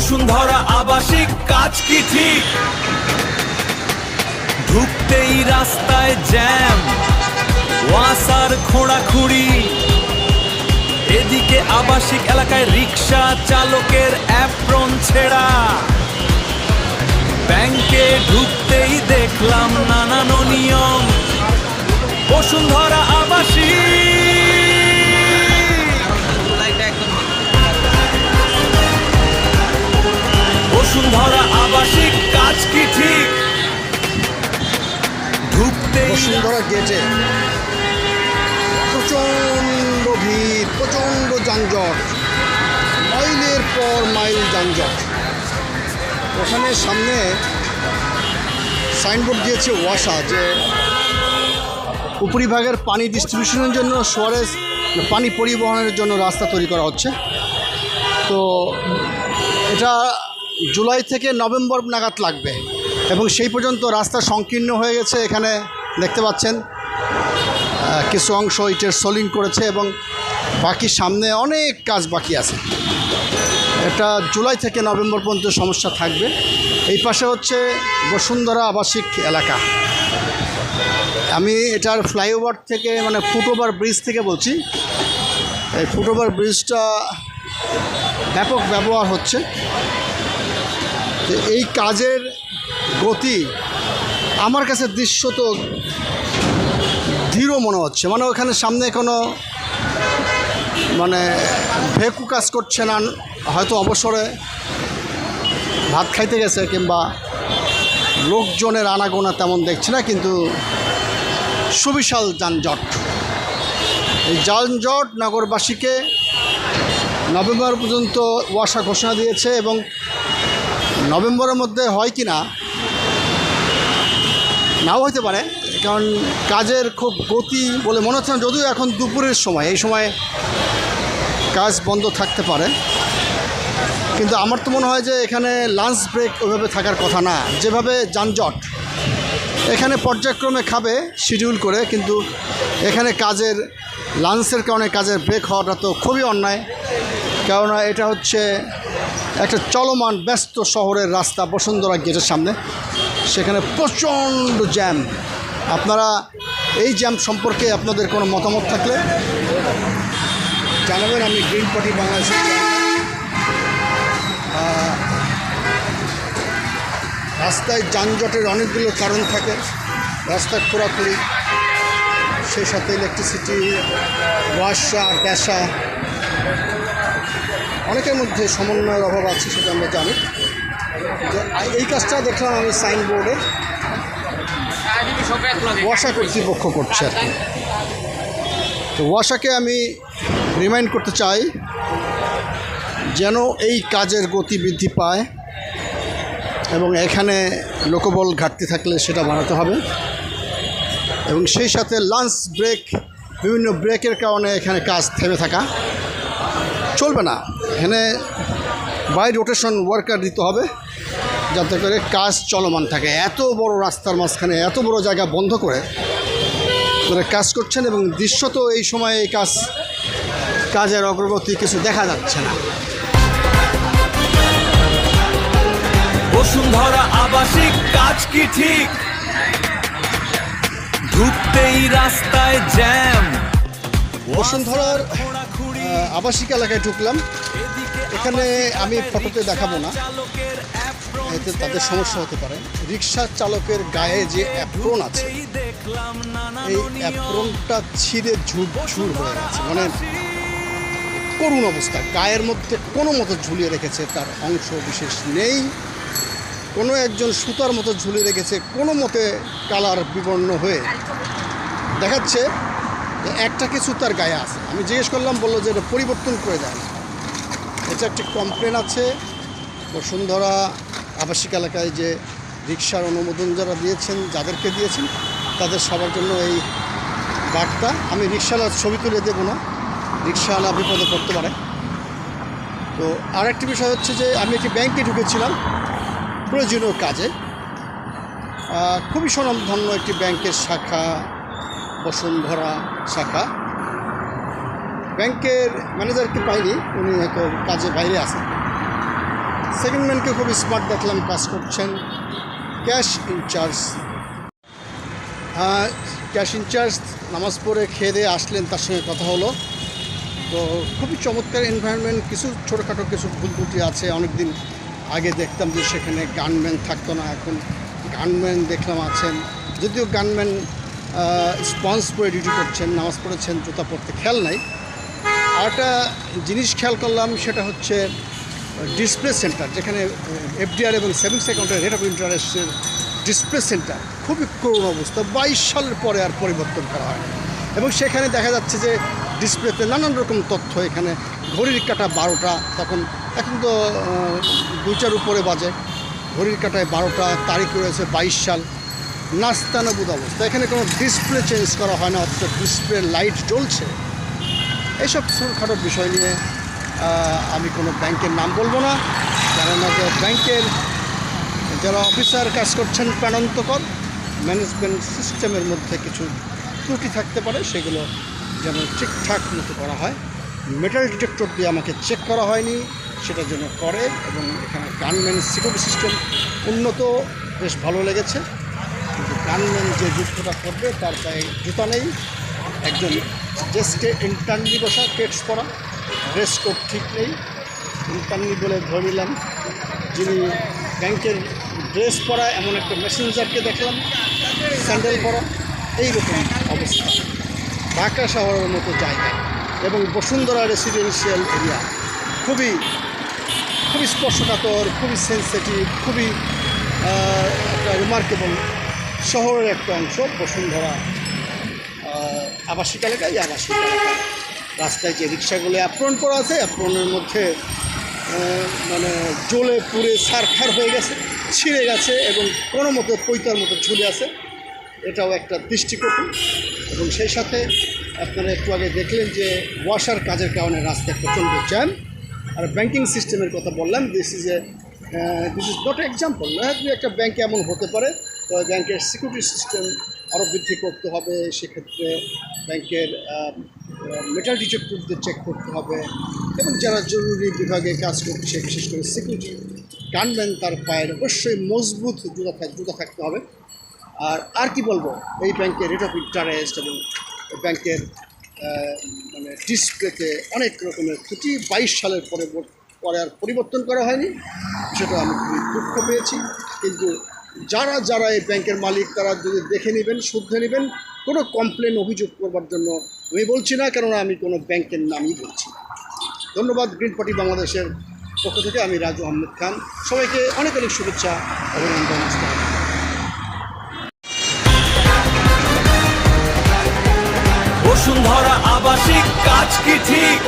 বসুন্ধরা আবাসিক কাজ কি ঠিক? ঢুকতেই রাস্তায় জ্যাম, ওয়াসার খোঁড়াখুড়ি। এদিকে আবাসিক এলাকায় রিক্সা চালকের অ্যাপ্রন ছেঁড়া। ব্যাংকে ঢুকতেই দেখলাম নানান নিয়ম। বসুন্ধরা আবাসিক, বসুন্ধরা আবাসিক কাজ কি ঠিক? ঢুকতেই বসুন্ধরা গেটে প্রচণ্ড ভিড়, প্রচণ্ড যানজট, মাইলের পর মাইল যানজট। ওখানে সামনে সাইনবোর্ড দিয়েছে ওয়াসা, যে উপরিভাগের পানি ডিস্ট্রিবিউশনের জন্য সোয়ারেজ পানি পরিবহনের জন্য রাস্তা তৈরি করা হচ্ছে। তো এটা জুলাই থেকে নভেম্বর নাগাদ লাগবে এবং সেই পর্যন্ত রাস্তা সংকীর্ণ হয়ে গেছে। এখানে দেখতে পাচ্ছেন কিছু অংশ ইটের সোলিং করেছে এবং বাকি সামনে অনেক কাজ বাকি আছে। এটা জুলাই থেকে নভেম্বর পর্যন্ত সমস্যা থাকবে। এই পাশে হচ্ছে বসুন্ধরা আবাসিক এলাকা। আমি এটার ফ্লাইওভার থেকে মানে ফুটওভার ব্রিজ থেকে বলছি। এই ফুটওভার ব্রিজটা ব্যাপক ব্যবহার হচ্ছে। এই কাজের গতি আমার কাছে দৃশ্যত ধীর মনে হচ্ছে। মানে ওখানে সামনে কোনো মানে ভেকু কাজ করছে না, হয়তো অবসরে ভাত খাইতে গেছে কিংবা লোকজনের আনাগোনা তেমন দেখছি না, কিন্তু সুবিশাল যানজট। এই যানজট নগরবাসীকে নভেম্বর পর্যন্ত ওয়াসা ঘোষণা দিয়েছে এবং নভেম্বরের মধ্যে হয় কি না নাও হইতে পারে, কারণ কাজের খুব গতি বলে মনে হচ্ছে না। যদিও এখন দুপুরের সময়, এই সময় কাজ বন্ধ থাকতে পারে, কিন্তু আমার তো মনে হয় যে এখানে লাঞ্চ ব্রেক ওইভাবে থাকার কথা না। যেভাবে যানজট এখানে পর্যায়ক্রমে খাবে শিডিউল করে, কিন্তু এখানে কাজের লাঞ্চের কারণে কাজের ব্রেক হওয়াটা তো খুবই অন্যায়। কেননা এটা হচ্ছে একটা চলমান ব্যস্ত শহরের রাস্তা বসুন্ধরা গেটের সামনে, সেখানে প্রচণ্ড জ্যাম। আপনারা এই জ্যাম সম্পর্কে আপনাদের কোনো মতামত থাকলে জানাবেন। আমি গ্রিন পার্টি বাংলাদেশের রাস্তায় যানজটের অনেকগুলো কারণ থাকে। রাস্তা খোঁড়াখুড়ি, সেই সাথে ইলেকট্রিসিটি, ওয়াসা গ্যাসা, অনেকের মধ্যে সমন্বয়ের অভাব আছে, সেটা আমরা জানি। তো এই কাজটা দেখলাম আমি সাইনবোর্ডে ওয়াসা কর্তৃপক্ষ করছে আর কি। তো ওয়াসাকে আমি রিমাইন্ড করতে চাই যেন এই কাজের গতি বৃদ্ধি পায় এবং এখানে লোকবল ঘাটতি থাকলে সেটা বাড়াতে হবে এবং সেই সাথে লাঞ্চ ব্রেক, বিভিন্ন ব্রেকের কারণে এখানে কাজ থেমে থাকা চলবে না। এখানে বাই রোটেশন ওয়ার্কার দিতে হবে যাতে করে কাজ চলমান থাকে। এত বড় রাস্তার মাঝখানে এত বড় জায়গা বন্ধ করে কাজ করছেন এবং দৃশ্যত এই সময় এই কাজের অগ্রগতি কিছু দেখা যাচ্ছে না। বসুন্ধরা আবাসিক কাজ কি ঠিক? ঢুকতেই রাস্তায় জ্যাম। বসুন্ধরার আবাসিক এলাকায় ঢুকলাম। এখানে আমি ফটোতে দেখাবো না, এতে তাদের সমস্যা হতে পারে। রিক্সা চালকের গায়ে যে অ্যাপ্রন আছে, এই অ্যাপ্রনটা ছিঁড়ে ঝুড় হয়ে গেছে। মানে করুণ অবস্থা। গায়ের মধ্যে কোনো মতো ঝুলিয়ে রেখেছে, তার অংশ বিশেষ নেই। কোনো একজন সুতার মতো ঝুলিয়ে রেখেছে, কোনো মতে কালার বিবর্ণ হয়ে দেখাচ্ছে একটা কিছু তার গায়ে আছে। আমি জিজ্ঞেস করলাম, বললো যে এটা পরিবর্তন করে দেয় না। এটা একটি কমপ্লেন আছে বসুন্ধরা আবাসিক এলাকায়, যে রিক্সার অনুমোদন যারা দিয়েছেন, যাদেরকে দিয়েছেন তাদের সবার জন্য এই বার্তা। আমি রিক্সাওয়ালার ছবি তুলে দেবো না, রিক্সাওয়ালা বিপদে পড়তে পারে। তো আর একটি বিষয় হচ্ছে যে আমি একটি ব্যাংকে ঢুকেছিলাম প্রয়োজনীয় কাজে। খুবই স্বনামধন্য একটি ব্যাংকের শাখা, বসুন্ধরা শাখা। ব্যাংকের ম্যানেজারকে পাইনি, উনি হয়তো কাজে বাইরে আছেন। সেকেন্ড ম্যানকে খুব স্মার্ট দেখলাম, কাজ করছেন। ক্যাশ ইনচার্জ ক্যাশ ইনচার্জ নামাজ পড়ে খেয়ে দিয়ে আসলেন, তার সঙ্গে কথা হলো। তো খুবই চমৎকার এনভায়রনমেন্ট। কিছু ছোটোখাটো কিছু ভুল ত্রুটি আছে। অনেক দিন আগে দেখতাম যে সেখানে গানম্যান থাকতো না, এখন গানম্যান দেখলাম আছেন। যদিও গানম্যান স্পঞ্জ পরে ডিউটি করছেন, নামাজ পড়েছেন, জুতা পরতে খেয়াল নাই। আর একটা জিনিস খেয়াল করলাম, সেটা হচ্ছে ডিসপ্লে সেন্টার, যেখানে এফডিআর এবং সেভিংস অ্যাকাউন্টের রেট অফ ইন্টারেস্টের ডিসপ্লে সেন্টার খুবই করুণ অবস্থা। 22 সালের পরে আর পরিবর্তন করা হয় এবং সেখানে দেখা যাচ্ছে যে ডিসপ্লেতে নানান রকম তথ্য। এখানে ঘড়ির কাঁটা 12টা, এখন তো 2টার উপরে বাজে। ঘড়ির কাঁটায় 12টা, তারিখ রয়েছে 22 সাল। নাস্তানাবুদ অবস্থা। এখানে কোনো ডিসপ্লে চেঞ্জ করা হয় না, অথচ ডিসপ্লে লাইট জ্বলছে। এইসব ছোটোখাটো বিষয় নিয়ে আমি কোনো ব্যাংকের নাম বলবো না, কেননা যে ব্যাংকের যারা অফিসার কাজ করছেন প্রাণান্তকর। ম্যানেজমেন্ট সিস্টেমের মধ্যে কিছু ত্রুটি থাকতে পারে, সেগুলো যেন ঠিকঠাক মতো করা হয়। মেটাল ডিটেক্টর দিয়ে আমাকে চেক করা হয়নি, সেটার জন্য করে। এবং এখানে গানম্যান সিকিউরিটি সিস্টেম উন্নত, বেশ ভালো লেগেছে। কিন্তু গানম্যান যে যুদ্ধটা করবে তার পায়ে জুতা নেই। একজন ডেস্কে ইন্টার্নি বসা, কেটস পরা, ড্রেস কোড ঠিক নেই। ইন্টার্নি বলে ধরে নিলাম। যিনি ব্যাংকের ড্রেস পরা এমন একটা মেসেঞ্জারকে দেখলাম স্যান্ডেল পরা। এইরকম অবস্থা ঢাকা শহরের মতো জায়গায়। এবং বসুন্ধরা রেসিডেন্সিয়াল এরিয়া খুবই স্পর্শকাতর, খুবই সেন্সিটিভ, খুবই একটা রিমার্কেবল শহরের একটা অংশ বসুন্ধরা আবাসিক এলাকায়। রাস্তায় যে রিক্সাগুলো অ্যাপ্রন করা আছে, অ্যাপ্রনের মধ্যে মানে জ্বলে পুড়ে ছারখার হয়ে গেছে, ছিঁড়ে গেছে এবং কোনো মতো পৈতার মতো ঝুলে আছে। এটাও একটা দৃষ্টিকটু। এবং সেই সাথে আপনারা একটু আগে দেখলেন যে ওয়াশার কাজের কারণে রাস্তায় প্রচণ্ড জ্যাম। আর ব্যাংকিং সিস্টেমের কথা বললাম, দিস ইজ নট এক্সাম্পল। একটা ব্যাংকে এমন হতে পারে, তো ব্যাংকের সিকিউরিটি সিস্টেম আরও বৃদ্ধি করতে হবে। সেক্ষেত্রে ব্যাংকের মেটাল ডিটেক্টরদের চেক করতে হবে। এবং যারা জরুরি বিভাগে কাজ করছে, বিশেষ করে সিকিউরিটি গানম্যান, তার পায়ের অবশ্যই মজবুত জুতা থাকতে হবে। আর কি বলবো, এই ব্যাংকের রেট অফ ইন্টারেস্ট এবং ব্যাংকের মানে ডিসপ্লেতে অনেক রকমের ত্রুটি 22 সালের পরে আর পরিবর্তন করা হয়নি। সেটা আমি খুবই দুঃখ পেয়েছি। কিন্তু যারা এই ব্যাংকের মালিক, তারা যদি দেখে নেবেন, শুদ্ধে নেবেন। কোনো কমপ্লেন অভিযোগ করবার জন্য আমি বলছি না, কেননা আমি কোনো ব্যাংকের নামই বলছি। ধন্যবাদ। গ্রিন পার্টি বাংলাদেশের পক্ষ থেকে আমি রাজু আহমেদ খান। সবাইকে অনেক অনেক শুভেচ্ছা, অভিনন্দন। বসুন্ধরা আবাসিক কাজ কি ঠিক?